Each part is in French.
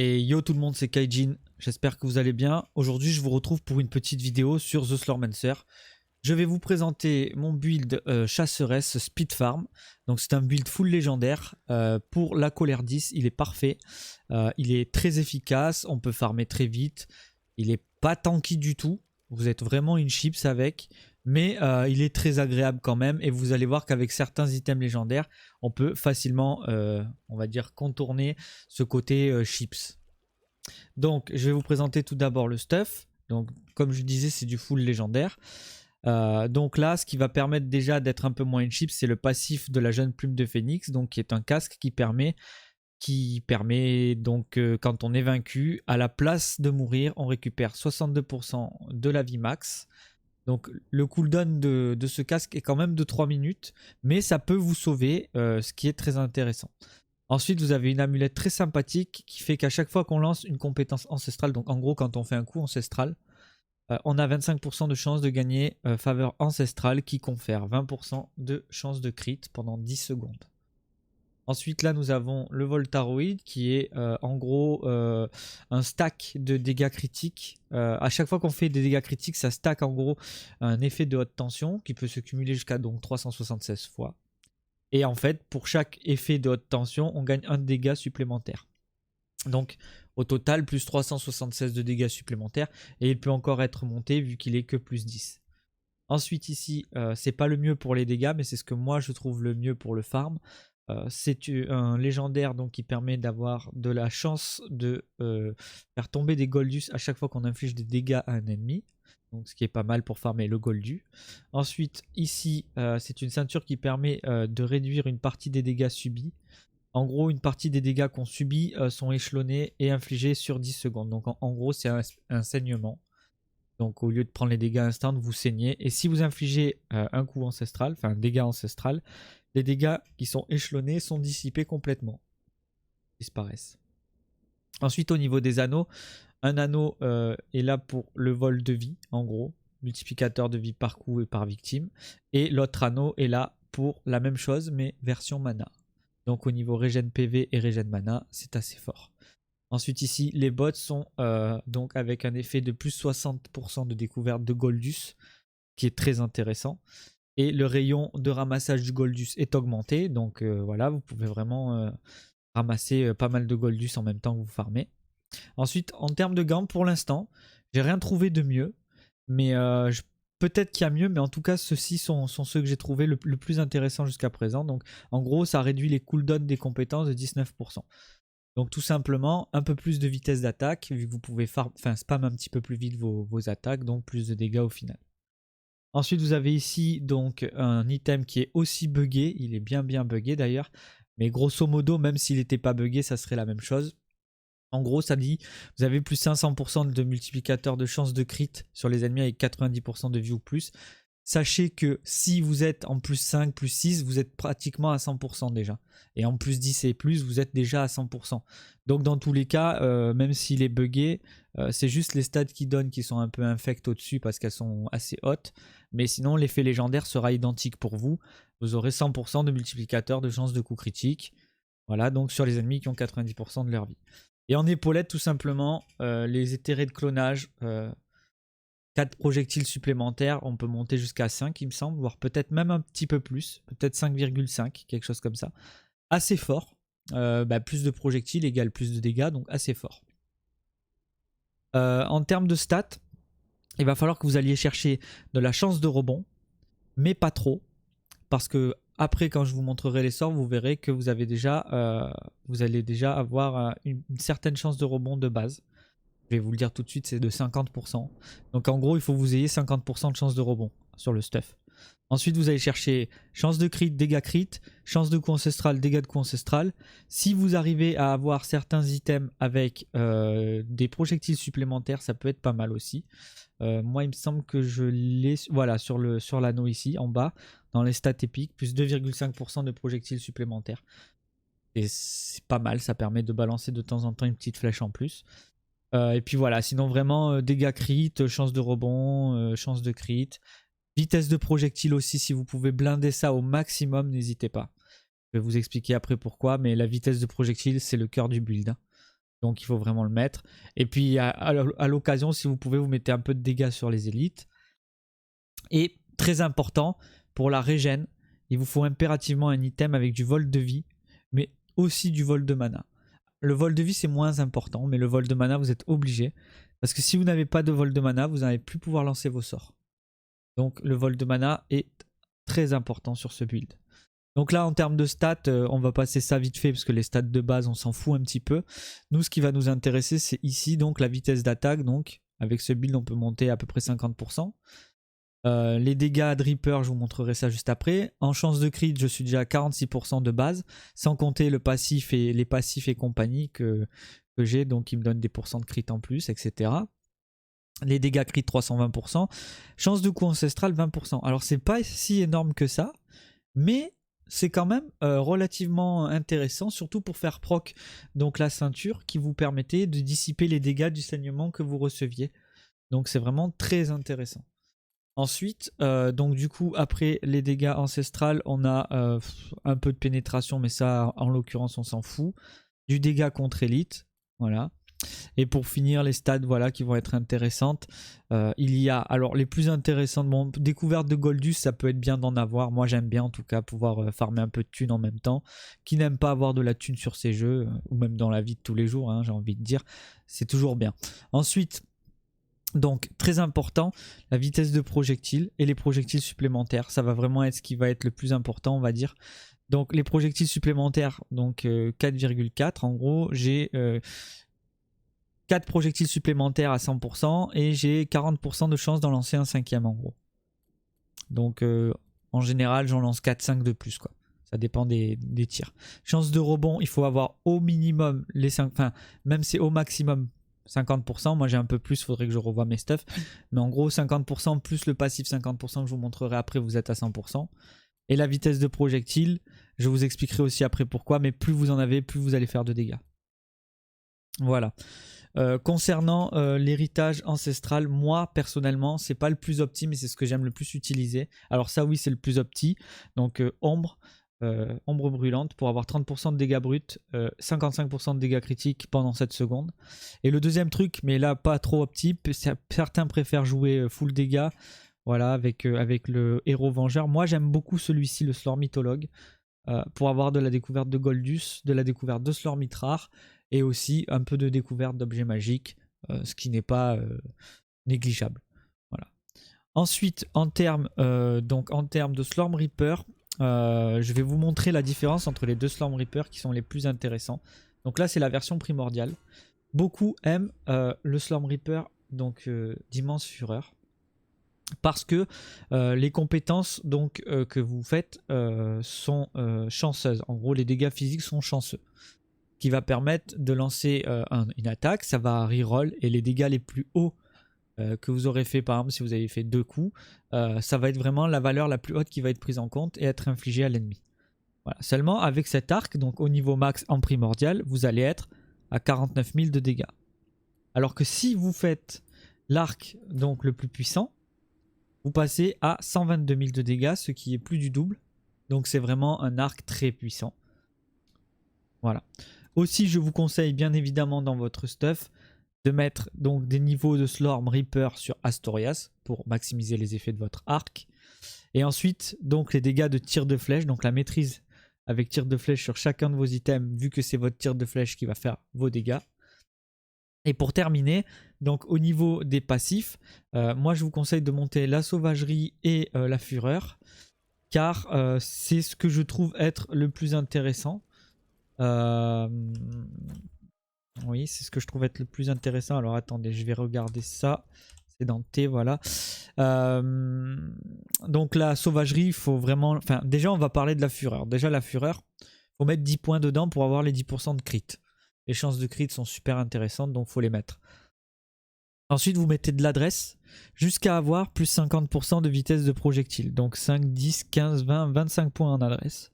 Et yo tout le monde, c'est Kaijin, j'espère que vous allez bien. Aujourd'hui je vous retrouve pour une petite vidéo sur The Slormancer. Je vais vous présenter mon build chasseresse Speed Farm. Donc c'est un build full légendaire pour la colère 10, il est parfait. Il est très efficace, on peut farmer très vite. Il est pas tanky du tout, vous êtes vraiment une chips avec. Mais il est très agréable quand même et vous allez voir qu'avec certains items légendaires, on peut facilement, on va dire, contourner ce côté chips. Donc je vais vous présenter tout d'abord le stuff. Donc comme je disais, c'est du full légendaire. Donc là, ce qui va permettre déjà d'être un peu moins une chip, c'est le passif de la jeune plume de phénix, donc qui est un casque qui permet donc quand on est vaincu, à la place de mourir, on récupère 62% de la vie max. Donc le cooldown de ce casque est quand même de 3 minutes, mais ça peut vous sauver, ce qui est très intéressant. Ensuite, vous avez une amulette très sympathique qui fait qu'à chaque fois qu'on lance une compétence ancestrale, donc en gros quand on fait un coup ancestral, on a 25% de chance de gagner faveur ancestrale qui confère 20% de chance de crit pendant 10 secondes. Ensuite là nous avons le Voltaroid qui est en gros un stack de dégâts critiques. À chaque fois qu'on fait des dégâts critiques, ça stack en gros un effet de haute tension qui peut se cumuler jusqu'à donc 376 fois. Et en fait pour chaque effet de haute tension on gagne un dégât supplémentaire. Donc au total plus 376 de dégâts supplémentaires et il peut encore être monté vu qu'il est que plus 10. Ensuite ici c'est pas le mieux pour les dégâts mais c'est ce que moi je trouve le mieux pour le farm. C'est un légendaire donc qui permet d'avoir de la chance de faire tomber des Goldus à chaque fois qu'on inflige des dégâts à un ennemi. Donc ce qui est pas mal pour farmer le Goldu. Ensuite ici c'est une ceinture qui permet de réduire une partie des dégâts subis. En gros, une partie des dégâts qu'on subit sont échelonnés et infligés sur 10 secondes. Donc en gros, c'est un saignement. Donc au lieu de prendre les dégâts instants, vous saignez. Et si vous infligez un coup ancestral, enfin un dégât ancestral, les dégâts qui sont échelonnés sont dissipés complètement. Ils disparaissent. Ensuite, au niveau des anneaux, un anneau est là pour le vol de vie, en gros. Multiplicateur de vie par coup et par victime. Et l'autre anneau est là pour la même chose, mais version mana. Donc au niveau régène PV et régène mana, c'est assez fort. Ensuite ici, les bots sont donc avec un effet de plus 60% de découverte de Goldus, qui est très intéressant. Et le rayon de ramassage du Goldus est augmenté, donc voilà, vous pouvez vraiment ramasser pas mal de Goldus en même temps que vous farmez. Ensuite, en termes de gants, pour l'instant, j'ai rien trouvé de mieux, mais peut-être qu'il y a mieux, mais en tout cas, ceux-ci sont ceux que j'ai trouvé le plus intéressant jusqu'à présent. Donc, en gros, ça réduit les cooldowns des compétences de 19%. Donc, tout simplement, un peu plus de vitesse d'attaque, vu que vous pouvez spam un petit peu plus vite vos attaques, donc plus de dégâts au final. Ensuite, vous avez ici donc un item qui est aussi buggé, il est bien buggé d'ailleurs, mais grosso modo, même s'il n'était pas buggé, ça serait la même chose. En gros, ça dit, vous avez plus 500% de multiplicateur de chance de crit sur les ennemis avec 90% de vie ou plus. Sachez que si vous êtes en plus 5, plus 6, vous êtes pratiquement à 100% déjà. Et en plus 10 et plus, vous êtes déjà à 100%. Donc dans tous les cas, même s'il est buggé, c'est juste les stats qui donnent qui sont un peu infectes au-dessus parce qu'elles sont assez hautes. Mais sinon, l'effet légendaire sera identique pour vous. Vous aurez 100% de multiplicateur de chance de coup critique. Voilà, donc sur les ennemis qui ont 90% de leur vie. Et en épaulette, tout simplement, les éthérés de clonage, 4 projectiles supplémentaires, on peut monter jusqu'à 5, il me semble, voire peut-être même un petit peu plus, peut-être 5,5, quelque chose comme ça. Assez fort. Plus de projectiles égale plus de dégâts, donc assez fort. En termes de stats, il va falloir que vous alliez chercher de la chance de rebond, mais pas trop, parce que après, quand je vous montrerai les sorts, vous verrez que vous allez déjà avoir une certaine chance de rebond de base. Je vais vous le dire tout de suite, c'est de 50%. Donc en gros, il faut que vous ayez 50% de chance de rebond sur le stuff. Ensuite, vous allez chercher chance de crit, dégâts crit, chance de coup ancestral, dégâts de coup ancestral. Si vous arrivez à avoir certains items avec des projectiles supplémentaires, ça peut être pas mal aussi. Moi, il me semble que je l'ai voilà, sur l'anneau ici, en bas, dans les stats épiques, plus 2,5% de projectiles supplémentaires. Et c'est pas mal, ça permet de balancer de temps en temps une petite flèche en plus. Et puis voilà, sinon vraiment dégâts crit, chance de rebond, chance de crit. Vitesse de projectile aussi, si vous pouvez blinder ça au maximum, n'hésitez pas. Je vais vous expliquer après pourquoi, mais la vitesse de projectile, c'est le cœur du build. Donc il faut vraiment le mettre. Et puis à l'occasion, si vous pouvez, vous mettez un peu de dégâts sur les élites. Et très important, pour la régène, il vous faut impérativement un item avec du vol de vie, mais aussi du vol de mana. Le vol de vie c'est moins important, mais le vol de mana vous êtes obligé. Parce que si vous n'avez pas de vol de mana, vous n'allez plus pouvoir lancer vos sorts. Donc le vol de mana est très important sur ce build. Donc là en termes de stats, on va passer ça vite fait parce que les stats de base on s'en fout un petit peu. Nous ce qui va nous intéresser c'est ici donc la vitesse d'attaque. Donc avec ce build on peut monter à peu près 50%. Les dégâts de Reaper, je vous montrerai ça juste après. En chance de crit, je suis déjà à 46% de base, sans compter le passif et les passifs et compagnie que j'ai, donc qui me donnent des pourcents de crit en plus, etc. Les dégâts crit 320%. Chance de coup ancestral 20%. Alors c'est pas si énorme que ça, mais c'est quand même relativement intéressant, surtout pour faire proc donc la ceinture qui vous permettait de dissiper les dégâts du saignement que vous receviez. Donc c'est vraiment très intéressant. Ensuite, donc du coup, après les dégâts ancestrales, on a un peu de pénétration, mais ça, en l'occurrence, on s'en fout. Du dégât contre élite, voilà. Et pour finir, les stats, voilà, qui vont être intéressantes. Il y a, alors les plus intéressantes, bon, découverte de Goldus, ça peut être bien d'en avoir. Moi, j'aime bien en tout cas pouvoir farmer un peu de thunes en même temps. Qui n'aime pas avoir de la thune sur ses jeux, ou même dans la vie de tous les jours, hein, j'ai envie de dire, c'est toujours bien. Ensuite, donc très important, la vitesse de projectile et les projectiles supplémentaires. Ça va vraiment être ce qui va être le plus important, on va dire. Donc les projectiles supplémentaires, donc 4,4. En gros, j'ai 4 projectiles supplémentaires à 100% et j'ai 40% de chance d'en lancer un cinquième en gros. Donc en général, j'en lance 4-5 de plus quoi. Ça dépend des tirs. Chance de rebond, il faut avoir au minimum les 5, enfin même c'est au maximum 50%, moi j'ai un peu plus, faudrait que je revoie mes stuff, mais en gros 50% plus le passif 50% que je vous montrerai après, vous êtes à 100%. Et la vitesse de projectile, je vous expliquerai aussi après pourquoi, mais plus vous en avez, plus vous allez faire de dégâts. Voilà. Concernant l'héritage ancestral, moi personnellement c'est pas le plus opti, mais c'est ce que j'aime le plus utiliser. Alors ça oui c'est le plus opti, donc ombre brûlante pour avoir 30% de dégâts bruts, 55% de dégâts critiques pendant 7 secondes. Et le deuxième truc, mais là pas trop opti, certains préfèrent jouer full dégâts, voilà, avec le héros vengeur. Moi j'aime beaucoup celui-ci, le Slormithologue, pour avoir de la découverte de Goldus, de la découverte de Slormith rare, et aussi un peu de découverte d'objets magiques, ce qui n'est pas négligeable. Voilà. Ensuite, en termes de Slorm Reaper, je vais vous montrer la différence entre les deux Slorm Reaper qui sont les plus intéressants. Donc là, c'est la version primordiale. Beaucoup aiment le Slorm Reaper d'immense fureur. Parce que les compétences donc, que vous faites sont chanceuses. En gros, les dégâts physiques sont chanceux. Qui va permettre de lancer une attaque. Ça va reroll. Et les dégâts les plus hauts que vous aurez fait, par exemple, si vous avez fait 2 coups, ça va être vraiment la valeur la plus haute qui va être prise en compte et être infligée à l'ennemi. Voilà. Seulement, avec cet arc, donc au niveau max en primordial, vous allez être à 49 000 de dégâts. Alors que si vous faites l'arc donc le plus puissant, vous passez à 122 000 de dégâts, ce qui est plus du double. Donc c'est vraiment un arc très puissant. Voilà. Aussi, je vous conseille bien évidemment dans votre stuff de mettre donc des niveaux de Slorm Reaper sur Astorias pour maximiser les effets de votre arc. Et ensuite, donc les dégâts de tir de flèche, donc la maîtrise avec tir de flèche sur chacun de vos items, vu que c'est votre tir de flèche qui va faire vos dégâts. Et pour terminer, donc au niveau des passifs, moi je vous conseille de monter la sauvagerie et la fureur, car c'est ce que je trouve être le plus intéressant. Oui, c'est ce que je trouve être le plus intéressant. Alors attendez, je vais regarder ça. C'est dans T, voilà. Donc la sauvagerie, il faut vraiment... Enfin, déjà, on va parler de la fureur. Déjà, la fureur, il faut mettre 10 points dedans pour avoir les 10% de crit. Les chances de crit sont super intéressantes, donc il faut les mettre. Ensuite, vous mettez de l'adresse jusqu'à avoir plus 50% de vitesse de projectile. Donc 5, 10, 15, 20, 25 points en adresse.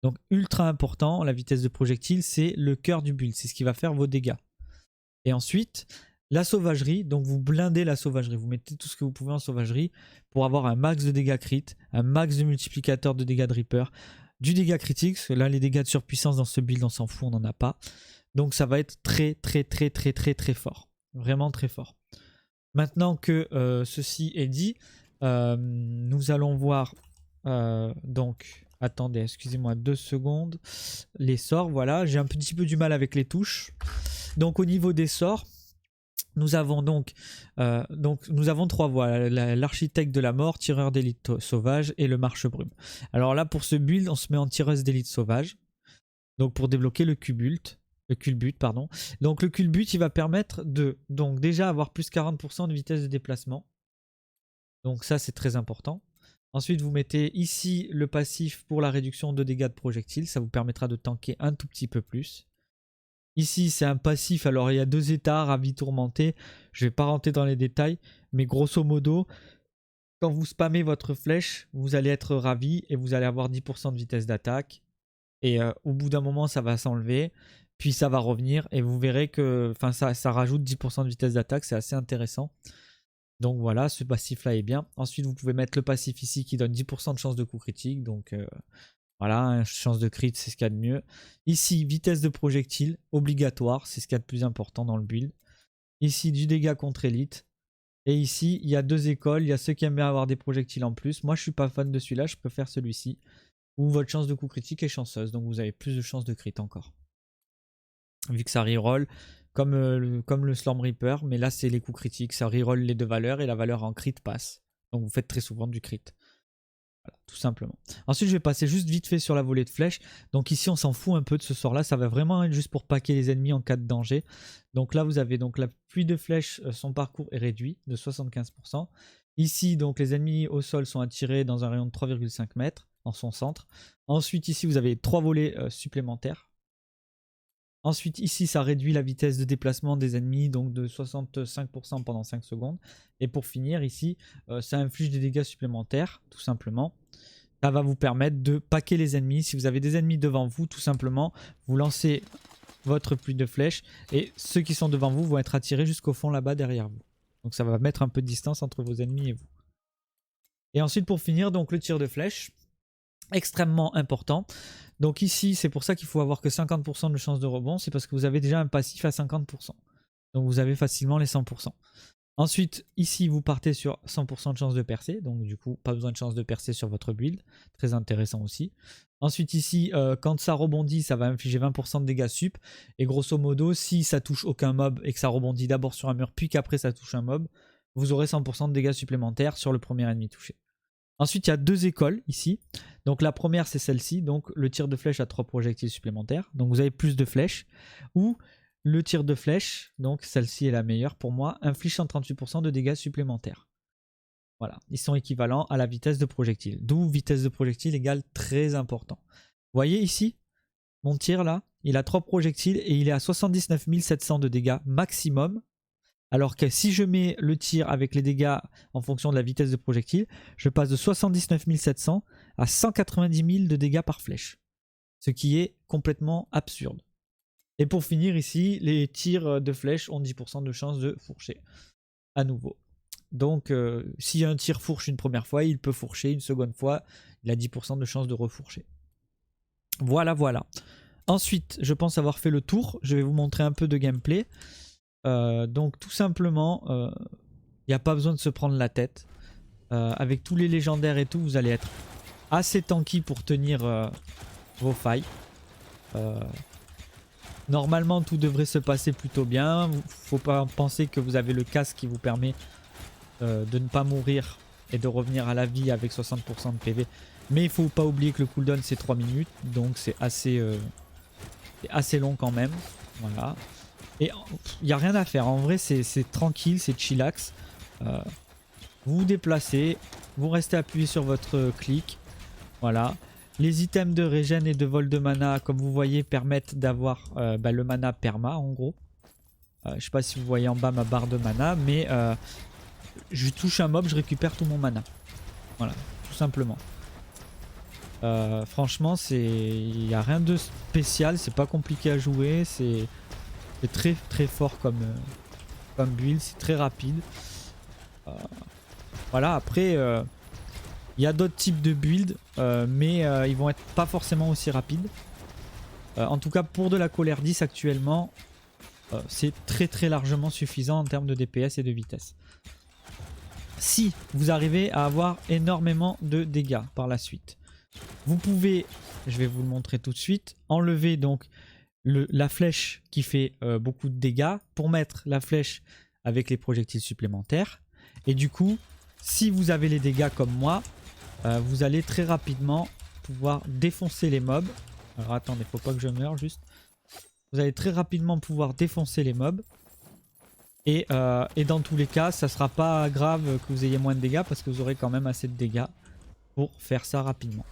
Donc ultra important, la vitesse de projectile, c'est le cœur du build, c'est ce qui va faire vos dégâts. Et ensuite, la sauvagerie, donc vous blindez la sauvagerie, vous mettez tout ce que vous pouvez en sauvagerie pour avoir un max de dégâts crit, un max de multiplicateur de dégâts de Reaper, du dégât critique, parce que là les dégâts de surpuissance dans ce build on s'en fout, on n'en a pas. Donc ça va être très fort. Vraiment très fort. Maintenant que ceci est dit, nous allons voir donc, attendez, excusez-moi 2 secondes, les sorts, voilà, j'ai un petit peu du mal avec les touches. Donc au niveau des sorts, nous avons donc nous avons 3 voies, l'architecte de la mort, tireur d'élite sauvage et le marche-brume. Alors là pour ce build, on se met en tireuse d'élite sauvage, donc pour débloquer le culbut. Donc le culbut il va permettre de donc déjà avoir plus 40% de vitesse de déplacement. Donc ça c'est très important. Ensuite vous mettez ici le passif pour la réduction de dégâts de projectiles. Ça vous permettra de tanker un tout petit peu plus. Ici c'est un passif, alors il y a 2 états, ravi tourmenté. Je ne vais pas rentrer dans les détails. Mais grosso modo, quand vous spammez votre flèche, vous allez être ravi et vous allez avoir 10% de vitesse d'attaque. Et au bout d'un moment ça va s'enlever. Puis ça va revenir et vous verrez que ça rajoute 10% de vitesse d'attaque. C'est assez intéressant. Donc voilà, ce passif là est bien. Ensuite vous pouvez mettre le passif ici qui donne 10% de chance de coup critique. Donc voilà, chance de crit c'est ce qu'il y a de mieux. Ici vitesse de projectile obligatoire, c'est ce qu'il y a de plus important dans le build. Ici du dégât contre élite. Et ici il y a 2 écoles, il y a ceux qui aiment bien avoir des projectiles en plus. Moi je suis pas fan de celui-là, je préfère celui-ci. Où votre chance de coup critique est chanceuse, donc vous avez plus de chances de crit encore. Vu que ça reroll comme le Storm Reaper, mais là c'est les coups critiques, ça reroll les 2 valeurs et la valeur en crit passe. Donc vous faites très souvent du crit. Voilà, tout simplement. Ensuite je vais passer juste vite fait sur la volée de flèches. Donc ici on s'en fout un peu de ce sort là, ça va vraiment être juste pour paquer les ennemis en cas de danger. Donc là vous avez donc la pluie de flèches, son parcours est réduit de 75%. Ici donc les ennemis au sol sont attirés dans un rayon de 3,5 mètres en son centre. Ensuite ici vous avez 3 volets supplémentaires. Ensuite ici ça réduit la vitesse de déplacement des ennemis donc de 65% pendant 5 secondes. Et pour finir ici ça inflige des dégâts supplémentaires tout simplement. Ça va vous permettre de paquer les ennemis. Si vous avez des ennemis devant vous tout simplement vous lancez votre pluie de flèches et ceux qui sont devant vous vont être attirés jusqu'au fond là-bas derrière vous. Donc ça va mettre un peu de distance entre vos ennemis et vous. Et ensuite pour finir donc le tir de flèche. Extrêmement important. Donc ici c'est pour ça qu'il faut avoir que 50% de chance de rebond, c'est parce que vous avez déjà un passif à 50%. Donc vous avez facilement les 100%. Ensuite ici vous partez sur 100% de chance de percer, donc du coup pas besoin de chance de percer sur votre build, très intéressant aussi. Ensuite ici quand ça rebondit ça va infliger 20% de dégâts sup, et grosso modo si ça touche aucun mob et que ça rebondit d'abord sur un mur puis qu'après ça touche un mob, vous aurez 100% de dégâts supplémentaires sur le premier ennemi touché. Ensuite, il y a 2 écoles ici. Donc la première, c'est celle-ci. Donc le tir de flèche à 3 projectiles supplémentaires. Donc vous avez plus de flèches. Ou le tir de flèche, donc celle-ci est la meilleure pour moi, inflige 138% de dégâts supplémentaires. Voilà, ils sont équivalents à la vitesse de projectile. D'où vitesse de projectile égale très important. Vous voyez ici, mon tir là, il a 3 projectiles et il est à 79 700 de dégâts maximum. Alors que si je mets le tir avec les dégâts en fonction de la vitesse de projectile, je passe de 79 700 à 190 000 de dégâts par flèche. Ce qui est complètement absurde. Et pour finir ici, les tirs de flèche ont 10% de chance de fourcher à nouveau. Donc si un tir fourche une première fois, il peut fourcher une seconde fois, il a 10% de chance de refourcher. Voilà, voilà. Ensuite, je pense avoir fait le tour. Je vais vous montrer un peu de gameplay. Donc tout simplement il n'y a pas besoin de se prendre la tête, avec tous les légendaires et tout vous allez être assez tanky pour tenir vos failles. Normalement tout devrait se passer plutôt bien, faut pas penser que vous avez le casque qui vous permet de ne pas mourir et de revenir à la vie avec 60% de PV, mais il faut pas oublier que le cooldown c'est 3 minutes donc c'est assez long quand même. Voilà. Et il n'y a rien à faire, en vrai c'est tranquille, c'est chillax. Vous vous déplacez, vous restez appuyé sur votre clic. Voilà. Les items de régène et de vol de mana, comme vous voyez, permettent d'avoir le mana perma en gros. Je sais pas si vous voyez en bas ma barre de mana, mais je touche un mob, je récupère tout mon mana. Voilà, tout simplement. Franchement, il n'y a rien de spécial, c'est pas compliqué à jouer, c'est très très fort comme build, c'est très rapide. Voilà, après il y a d'autres types de builds, mais ils vont être pas forcément aussi rapides. En tout cas pour de la colère 10 actuellement, c'est très largement suffisant en termes de DPS et de vitesse. Si vous arrivez à avoir énormément de dégâts par la suite, vous pouvez, je vais vous le montrer tout de suite, enlever donc la flèche qui fait beaucoup de dégâts pour mettre la flèche avec les projectiles supplémentaires. Et du coup, si vous avez les dégâts comme moi, vous allez très rapidement pouvoir défoncer les mobs. Alors attendez, faut pas que je meure juste. Vous allez très rapidement pouvoir défoncer les mobs. Et dans tous les cas, ça sera pas grave que vous ayez moins de dégâts parce que vous aurez quand même assez de dégâts pour faire ça rapidement.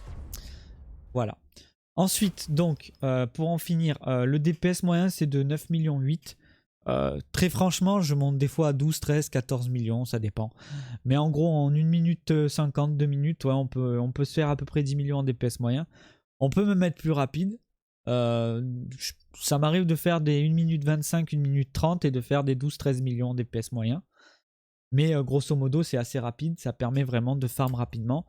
Voilà. Ensuite, donc, pour en finir, le DPS moyen c'est de 9,8 millions. Très franchement, je monte des fois à 12, 13, 14 millions, ça dépend. Mais en gros, en 1 minute 50, 2 minutes, ouais, on peut se faire à peu près 10 millions en DPS moyen. On peut me mettre plus rapide. Ça m'arrive de faire des 1 minute 25, 1 minute 30 et de faire des 12, 13 millions en DPS moyen. Mais grosso modo, c'est assez rapide, ça permet vraiment de farm rapidement.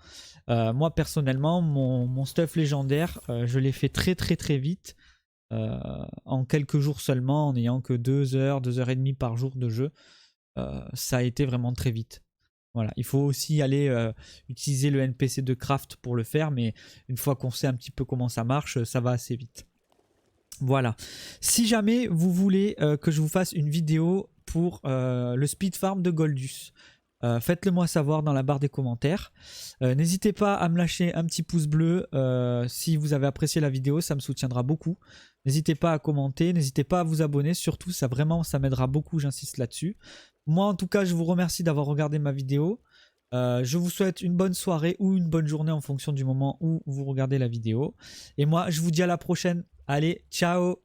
Moi, personnellement, mon stuff légendaire, je l'ai fait très vite. En quelques jours seulement, en n'ayant que 2 heures, 2 heures et demie par jour de jeu. Ça a été vraiment très vite. Voilà. Il faut aussi aller utiliser le NPC de craft pour le faire, mais une fois qu'on sait un petit peu comment ça marche, ça va assez vite. Voilà. Si jamais vous voulez que je vous fasse une vidéo pour le speed farm de Goldus, faites-le moi savoir dans la barre des commentaires. N'hésitez pas à me lâcher un petit pouce bleu si vous avez apprécié la vidéo, ça me soutiendra beaucoup. N'hésitez pas à commenter, n'hésitez pas à vous abonner, surtout ça m'aidera beaucoup, j'insiste là-dessus. Moi en tout cas je vous remercie d'avoir regardé ma vidéo. Je vous souhaite une bonne soirée ou une bonne journée en fonction du moment où vous regardez la vidéo. Et moi je vous dis à la prochaine. Allez, ciao!